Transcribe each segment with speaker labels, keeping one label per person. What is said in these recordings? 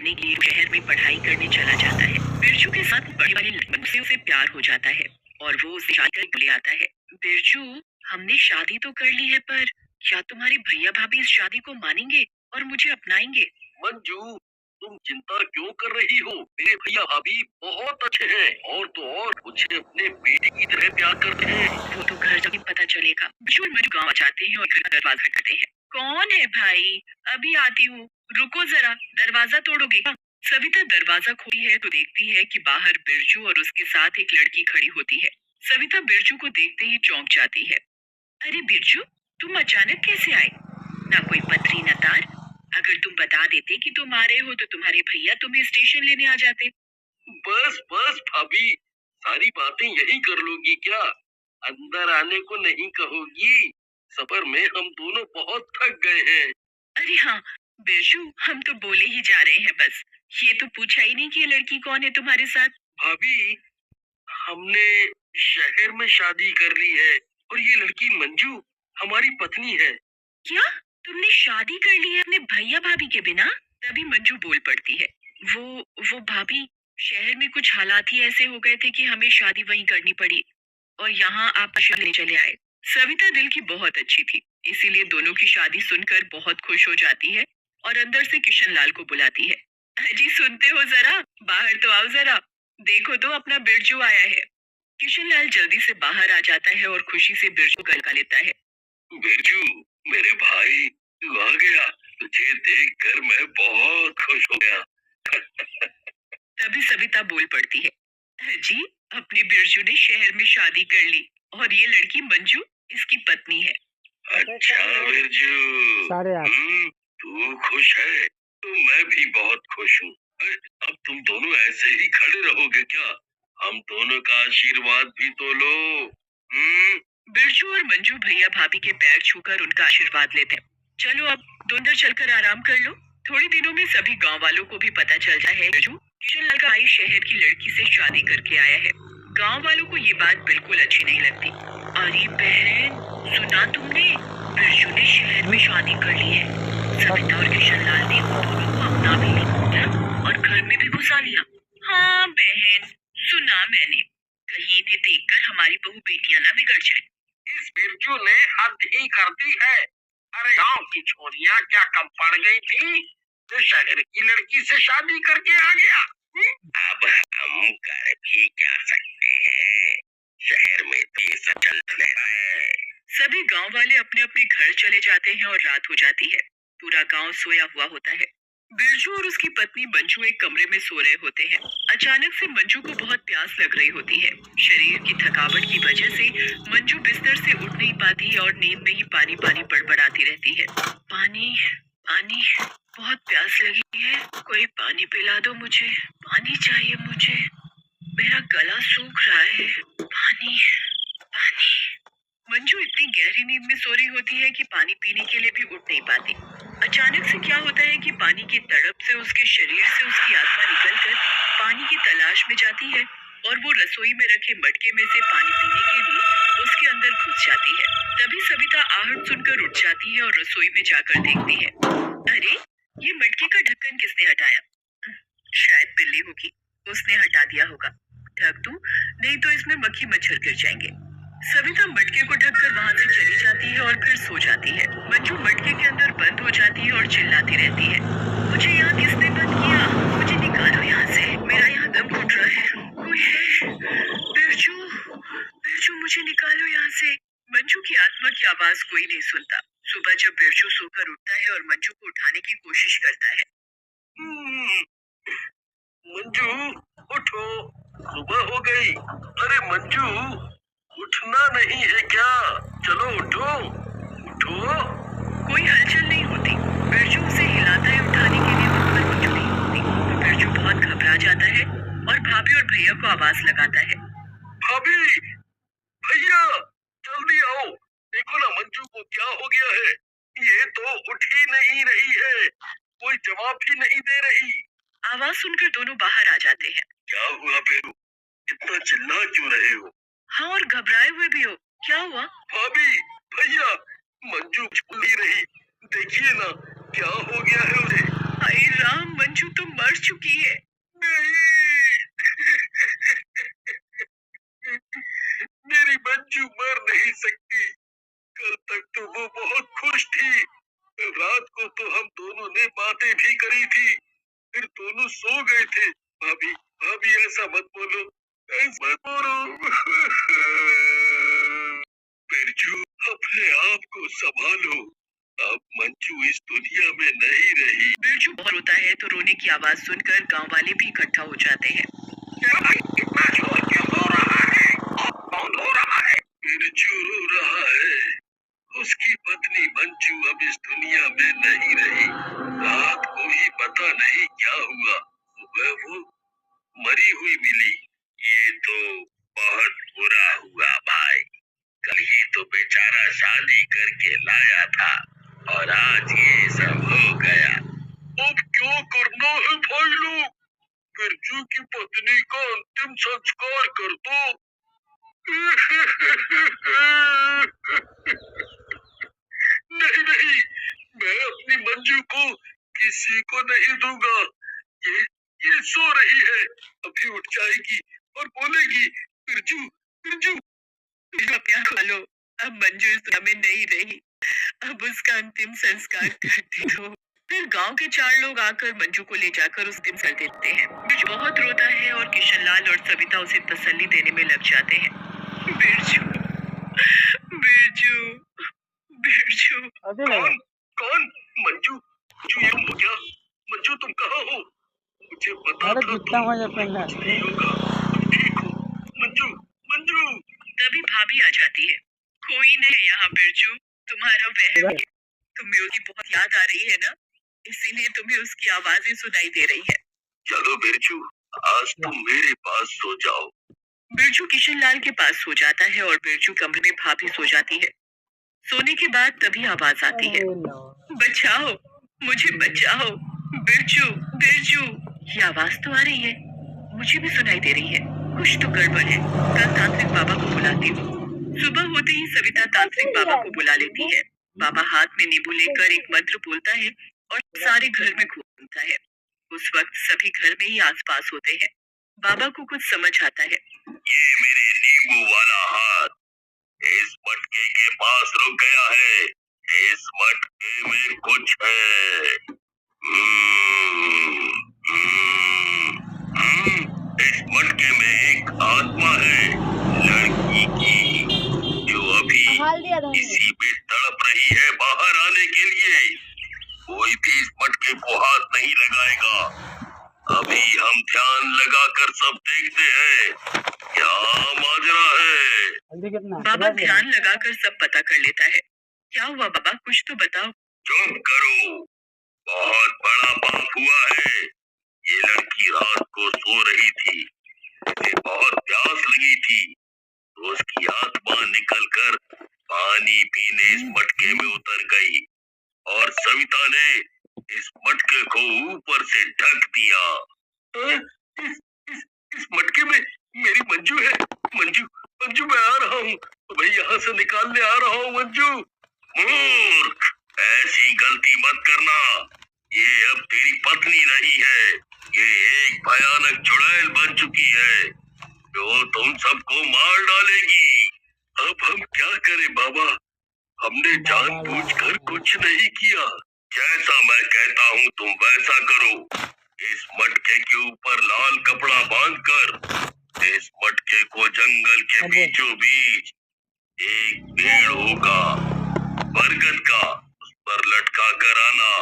Speaker 1: पढ़ने के लिए शहर में पढ़ाई करने चला जाता है। बिरजू के साथ बड़ी वाली लड़की से उसे प्यार हो जाता है और वो उसे शादी कर ले आता है। बिरजू, हमने शादी तो कर ली है, पर क्या तुम्हारे भैया भाभी इस शादी को मानेंगे और मुझे अपनाएंगे?
Speaker 2: मंजू, तुम चिंता क्यों कर रही हो? मेरे भैया भाभी बहुत अच्छे हैं और तो और मुझे अपने बेटे की तरह प्यार करते हैं।
Speaker 1: वो तो घर जाके पता चलेगा। बिरजू और मंजू गाँव जाते हैं और घर का दरवाजा खटखटाते हैं। कौन है भाई? अभी आती हूँ। रुको जरा, दरवाजा तोड़ोगे क्या? सविता दरवाजा खोलती है तो देखती है कि बाहर बिरजू और उसके साथ एक लड़की खड़ी होती है। सविता बिरजू को देखते ही चौंक जाती है। अरे बिरजू, तुम अचानक कैसे आए? ना कोई पत्री न तार। अगर तुम बता देते कि तुम आ रहे हो तो तुम्हारे भैया तुम्हें स्टेशन लेने आ जाते।
Speaker 2: बस बस भाभी, सारी बातें यही कर लोगी क्या? अंदर आने को नहीं कहोगी? सफर में हम दोनों बहुत थक गए हैं।
Speaker 1: अरे हाँ बिरजू, हम तो बोले ही जा रहे हैं बस। ये तो पूछा ही नहीं कि ये लड़की कौन है तुम्हारे साथ।
Speaker 2: भाभी, हमने शहर में शादी कर ली है और ये लड़की मंजू हमारी पत्नी है।
Speaker 1: क्या? तुमने शादी कर ली है अपने भैया भाभी के बिना? तभी मंजू बोल पड़ती है। वो भाभी, शहर में कुछ हालात ही ऐसे हो गए थे कि हमें शादी वहीं करनी पड़ी और यहाँ आप लेने चले आए। सविता दिल की बहुत अच्छी थी, इसीलिए दोनों की शादी सुनकर बहुत खुश हो जाती है और अंदर से किशन लाल को बुलाती है। अजी सुनते हो जरा, बाहर तो आओ जरा। देखो तो अपना बिरजू आया है। किशन लाल जल्दी से बाहर आ जाता है और खुशी से बिरजू गले लगा लेता है।
Speaker 2: बिरजू, मेरे भाई, तू आ गया। तुझे देखकर मैं बहुत खुश हो गया।
Speaker 1: तभी सविता बोल पड़ती है। जी, अपने बिरजू ने शहर में शादी कर ली और ये लड़की मंजू इसकी पत्नी है।
Speaker 2: अच्छा बिरजू, तू खुश है तो मैं भी बहुत खुश हूँ। अब तुम दोनों ऐसे ही खड़े रहोगे क्या? हम दोनों का आशीर्वाद भी तो लो।
Speaker 1: बिरजू और मंजू भैया भाभी के पैर छूकर उनका आशीर्वाद लेते हैं। चलो अब तो अंदर चलकर आराम कर लो। थोड़ी दिनों में सभी गांव वालों को भी पता चल जाए है बिरजू किशन लाल का भाई शहर की लड़की से शादी करके आया है। गांव वालों को ये बात बिल्कुल अच्छी नहीं लगती। अरे बहन, सुना तुमने? बिरजू ने शहर में शादी कर ली है। सविता और किशन लाल ने उन दोनों को अपना भी लिया और घर में भी घुसा लिया। हाँ बहन, सुना मैंने। कहीं इन्हें देखकर हमारी बहू बेटियां ना बिगड़ जाए।
Speaker 2: इस बिरजू ने हद ही कर दी है। अरे गांव की छोरियां क्या कम पड़ गई थी तो शहर की लड़की से शादी करके आ गया। अब हम कर भी क्या सकते हैं? शहर में तो ये सब चलता रहता है।
Speaker 1: सभी गांव वाले अपने अपने घर चले जाते हैं और रात हो जाती है। पूरा गांव सोया हुआ होता है। बिरजू और उसकी पत्नी मंजू एक कमरे में सो रहे होते हैं। अचानक से मंजू को बहुत प्यास लग रही होती है। शरीर की थकावट की वजह से मंजू बिस्तर से उठ नहीं पाती और नींद में ही पानी पानी बड़बड़ाती रहती है। पानी, पानी, बहुत प्यास लगी है, कोई पानी पिला दो मुझे। पानी चाहिए मुझे, मेरा गला सूख रहा है। पानी, पानी। मंजू इतनी गहरी नींद में सो रही होती है कि पानी पीने के लिए भी उठ नहीं पाती। अचानक से क्या होता है कि पानी की तड़प से उसके शरीर से उसकी आत्मा निकलकर पानी की तलाश में जाती है और वो रसोई में रखे मटके में से पानी पीने के लिए उसके अंदर घुस जाती है। तभी सविता आहट सुनकर उठ जाती है और रसोई में जाकर देखती है। अरे, ये मटके का ढक्कन किसने हटाया? शायद बिल्ली होगी, उसने हटा दिया होगा। ढक दूं, नहीं तो इसमें मक्खी मच्छर गिर जाएंगे। सविता मटके को ढककर वहां से चली जाती है और फिर सो जाती है। मंजू मटके के अंदर बंद हो जाती है और चिल्लाती रहती है। मुझे यहाँ किसने बंद किया? मुझे निकालो यहाँ से, मेरा यहाँ दम घुट रहा है। कोई है? बिरजू, बिरजू मुझे निकालो यहाँ से। मंजू की आत्मा की आवाज कोई नहीं सुनता। सुबह जब बिरजू सोकर उठता है और मंजू को उठाने की कोशिश करता है।
Speaker 2: मंजू, उठो, सुबह हो गई। अरे मंजू, उठना नहीं है क्या? चलो उठो, उठो।
Speaker 1: कोई हलचल नहीं होती। बिरजू उसे हिलाता है उठाने के लिए, पर मंजू नहीं होती। तो बिरजू बहुत घबरा जाता है और भाभी और भैया को आवाज लगाता है।
Speaker 2: भाभी, भैया, जल्दी आओ। देखो ना मंजू को क्या हो गया है। ये तो उठ ही नहीं रही है, कोई जवाब भी नहीं दे रही।
Speaker 1: आवाज सुनकर दोनों बाहर आ जाते हैं।
Speaker 2: क्या हुआ बेरू? इतना चिल्ला क्यों रहे हो?
Speaker 1: हाँ, और घबराए हुए भी हो। क्या हुआ?
Speaker 2: भाभी, भैया, मंजू छू नहीं रही। देखिए ना, क्या हो गया है उसे।
Speaker 1: हाय राम, मंजू तो मर चुकी है।
Speaker 2: मेरी मंजू मर नहीं सकती। कल तक तो वो बहुत खुश थी। कल रात को तो हम दोनों ने बातें भी करी थी। फिर दोनों सो गए थे। भाभी, भाभी ऐसा मत बोलो, ऐसा मत बोलो। बिरजू, अपने आप को संभालो। अब मंजू इस दुनिया में नहीं रही।
Speaker 1: बिरजू बहुत रोता है तो रोने की आवाज सुनकर गांव वाले भी इकट्ठा हो जाते हैं।
Speaker 2: इतना शोर क्यों हो रहा है? कौन हो रहा है? बिरजू रो रहा है। उसकी पत्नी मंजू अब इस दुनिया में नहीं रही। रात को ही पता नहीं क्या हुआ, सुबह वो मरी हुई मिली। ये तो बहुत बुरा हुआ भाई। कल ही तो बेचारा शादी करके लाया था और आज ये सब हो गया। अब क्या करना है भाई लोग? बिरजू की पत्नी का अंतिम संस्कार कर दो। नहीं नहीं, मैं अपनी मंजू को किसी को नहीं दूंगा। ये ये सो रही है, अभी उठ जाएगी और बोलेगी, बिरजू, बिरजू।
Speaker 1: क्या खा लो, अब मंजू इस दुनिया में नहीं रही, अब उसका अंतिम संस्कार कर दो। फिर गांव के 4 लोग आकर मंजू को ले जाकर उस दिन सर देते हैं। बिरजू बहुत रोता है और किशनलाल और सविता उसे तसल्ली देने में लग जाते हैं। बिरजू, बिरजू, बिरजू।
Speaker 2: कौन कौन? मंजू, मंजू ये हो गया? मंजू तुम कहाँ हो? मुझे पता था तुम नहीं होगा। तुम ठीक हो? मंजू, मंजू।
Speaker 1: तभी भाभी आ जाती है। कोई नहीं यहाँ बिरजू, तुम्हारा वहम है। तुम्हें उसकी बहुत याद आ रही है ना, इसीलिए तुम्हें उसकी आवाजें सुनाई दे रही है।
Speaker 2: चलो बिरजू, आज तुम मेरे पास सो जाओ।
Speaker 1: बिरजू किशनलाल के पास सो जाता है और बिरजू कमरे में भाभी सो जाती है। सोने के बाद तभी आवाज आती है, बचाओ, मुझे बचाओ, बिरजू, बिरजू। ये आवाज तो आ रही है, मुझे भी सुनाई दे रही है। कुछ तो गड़बड़ है, कल तांत्रिक बाबा को बुलाती हूँ। सुबह होते ही सविता तांत्रिक बाबा को बुला लेती है। बाबा हाथ में नींबू लेकर एक मंत्र बोलता है और सारे घर में घूमता है। उस वक्त सभी घर में ही आसपास होते हैं। बाबा को कुछ समझ आता है।
Speaker 2: ये मेरे नींबू वाला हाथ इस मटके के पास रुक गया है। इस मटके में कुछ है। हम्म, हम्म, इस मटके में एक आत्मा है, लड़की की, जो अभी इसी में तड़प रही है बाहर आने के लिए। कोई भी इस मटके को हाथ नहीं लगाएगा। अभी हम ध्यान लगाकर सब देखते हैं क्या माजरा है।
Speaker 1: बाबा ध्यान लगाकर सब पता कर लेता है। क्या हुआ बाबा, कुछ तो बताओ।
Speaker 2: चुप करो, बहुत बड़ा पाप हुआ है। ये लड़की रात को सो रही थी, उसे बहुत प्यास लगी थी, तो उसकी आत्मा निकलकर पानी पीने इस मटके में उतर गई और सविता ने इस मटके को ऊपर से ढक दिया। इस मटके में मेरी मंजू है। मंजू, मंजू मैं आ रहा हूँ, तुम्हें यहाँ से निकालने आ रहा हूँ मंजू। मूर्ख, ऐसी गलती मत करना। ये अब तेरी पत्नी नहीं है, ये एक भयानक चुड़ैल बन चुकी है जो तुम सबको मार डालेगी। अब हम क्या करें बाबा? हमने जानबूझकर कुछ नहीं किया। जैसा मैं कहता हूँ तुम वैसा करो। इस मटके के ऊपर लाल कपड़ा बांधकर इस मटके को जंगल के बीचों बीच एक पेड़ होगा बरगद का, उस पर लटका कर आना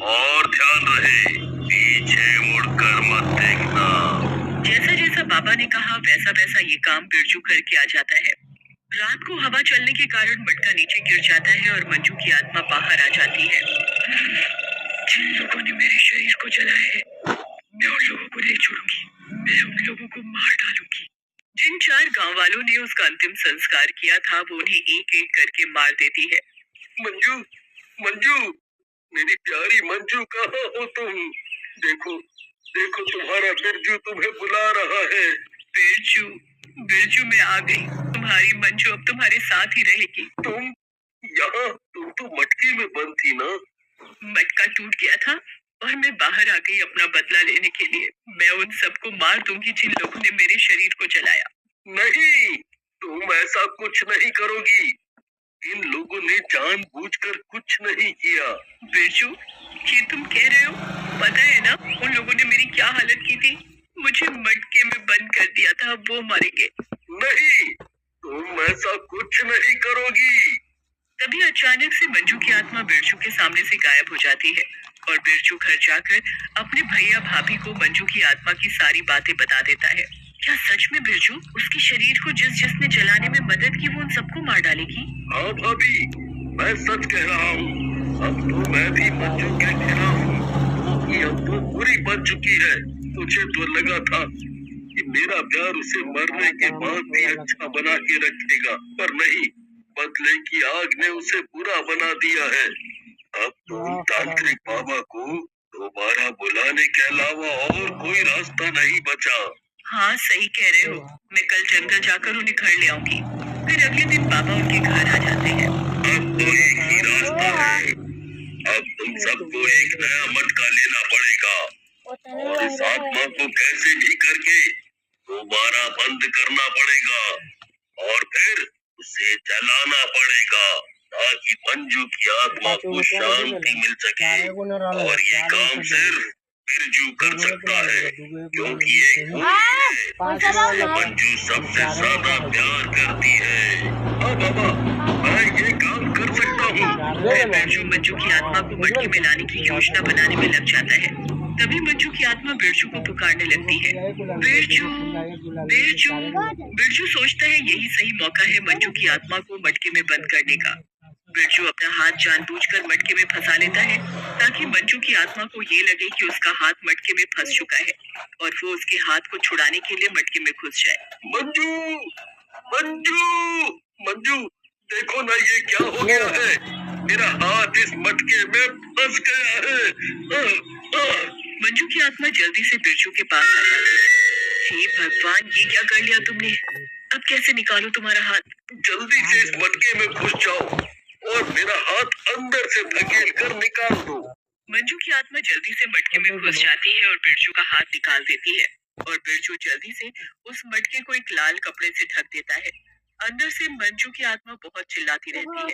Speaker 2: और ध्यान रहे पीछे मुड़कर मत देखना।
Speaker 1: जैसा जैसा बाबा ने कहा वैसा वैसा ये काम बिरजू करके आ जाता है। रात को हवा चलने के कारण मटका नीचे गिर जाता है और मंजू की आत्मा बाहर आ जाती है। जिन लोगों ने मेरे शरीर को जलाया है, मैं उन लोगों को नहीं छोड़ूंगी, मैं उन लोगों को मार डालूंगी। जिन 4 गांव वालों ने उसका अंतिम संस्कार किया था वो उन्हें एक एक करके मार देती है।
Speaker 2: मंजू, मंजू, मेरी प्यारी मंजू कहाँ हो तुम? देखो, देखो तुम्हारा बिरजू तुम्हें बुला रहा है।
Speaker 1: बिरजू, बिरजू मैं आ गई। तुम्हारी मंजू अब तुम्हारे साथ ही रहेगी।
Speaker 2: तुम यहाँ? तुम तो मटके में बंद थी ना?
Speaker 1: मटका टूट गया था, और मैं बाहर आ गई अपना बदला लेने के लिए। मैं उन सबको मार दूंगी जिन लोगों ने मेरे शरीर को जलाया।
Speaker 2: नहीं, तुम ऐसा कुछ नहीं करोगी। इन लोगों ने जानबूझकर कुछ नहीं किया।
Speaker 1: बिरजू, ये तुम कह रहे हो? पता है ना उन लोगों ने मेरी क्या हालत की थी? मुझे मटके में बंद कर दिया था, अब वो मरेंगे।
Speaker 2: नहीं, तुम ऐसा कुछ नहीं करोगी।
Speaker 1: तभी अचानक से मंजू की आत्मा बिरजू के सामने से गायब हो जाती है और बिरजू घर जाकर अपने भैया भाभी को मंजू की आत्मा की सारी बातें बता देता है। क्या सच में बिरजू उसके शरीर को जिसने जलाने में मदद की वो उन सबको मार डालेगी?
Speaker 2: हाँ भाभी, मैं सच कह रहा हूँ। अब तो मैं भी मंजू के खिलाफ हूँ, क्योंकि अब वो बुरी बन चुकी है। मुझे तो लगा था कि मेरा प्यार उसे मरने के बाद भी अच्छा बना के रखेगा, पर नहीं, बदले की आग ने उसे बुरा बना दिया है। अब तो तांत्रिक बाबा को दोबारा बुलाने के अलावा और कोई रास्ता नहीं बचा।
Speaker 1: हाँ, सही कह रहे हो। मैं कल जंगल जाकर उन्हें घर ले आऊंगी। फिर अगले दिन बाबा उनके घर आ जाते हैं।
Speaker 2: अब तो एक ही रास्ता है। अब तुम सबको एक नया मटका लेना पड़ेगा और इस आत्मा को कैसे भी करके दोबारा बंद करना पड़ेगा और फिर उसे जलाना पड़ेगा, ताकि मंजू की आत्मा को शांति मिल सके। और ये काम सिर्फ बिरजू कर सकता है, क्योंकि ये कोई है मंजू सबसे ज्यादा प्यार करती है। हाँ बाबा, मैं ये काम कर सकता हूँ।
Speaker 1: बिरजू मंजू की आत्मा को मटके में लाने की योजना बनाने में लग जाता है। तभी मंजू की आत्मा बिरजू को पुकारने लगती है। बिरजू, बिरजू। बिरजू सोचता है यही सही मौका है मंजू की आत्मा को मटके में बंद करने का। बिरजू अपना हाथ जानबूझकर मटके में फंसा लेता है, ताकि मंजू की आत्मा को ये लगे कि उसका हाथ मटके में फंस चुका है और वो उसके हाथ को छुड़ाने के लिए मटके में घुस जाए।
Speaker 2: मंजू, मंजू, मंजू, देखो ना ये क्या हो गया है। मेरा हाथ इस मटके में फंस गया है।
Speaker 1: मंजू की आत्मा जल्दी से बिरजू के पास आ जाती है। हे भगवान, ये क्या कर लिया तुमने? अब कैसे निकालूं तुम्हारा हाथ?
Speaker 2: जल्दी से इस मटके में घुस जाओ और मेरा हाथ अंदर से धकेल कर निकाल दो।
Speaker 1: मंजू की आत्मा जल्दी से मटके में घुस जाती है और बिरजू का हाथ निकाल देती है और बिरजू जल्दी से उस मटके को एक लाल कपड़े से ढक देता है। अंदर से मंजू की आत्मा बहुत चिल्लाती रहती है।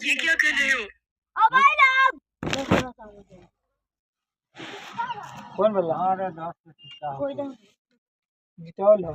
Speaker 1: ये क्या कर रहे हो?
Speaker 3: कौन बोल रहा? अरे दोस्त जिताओ लो।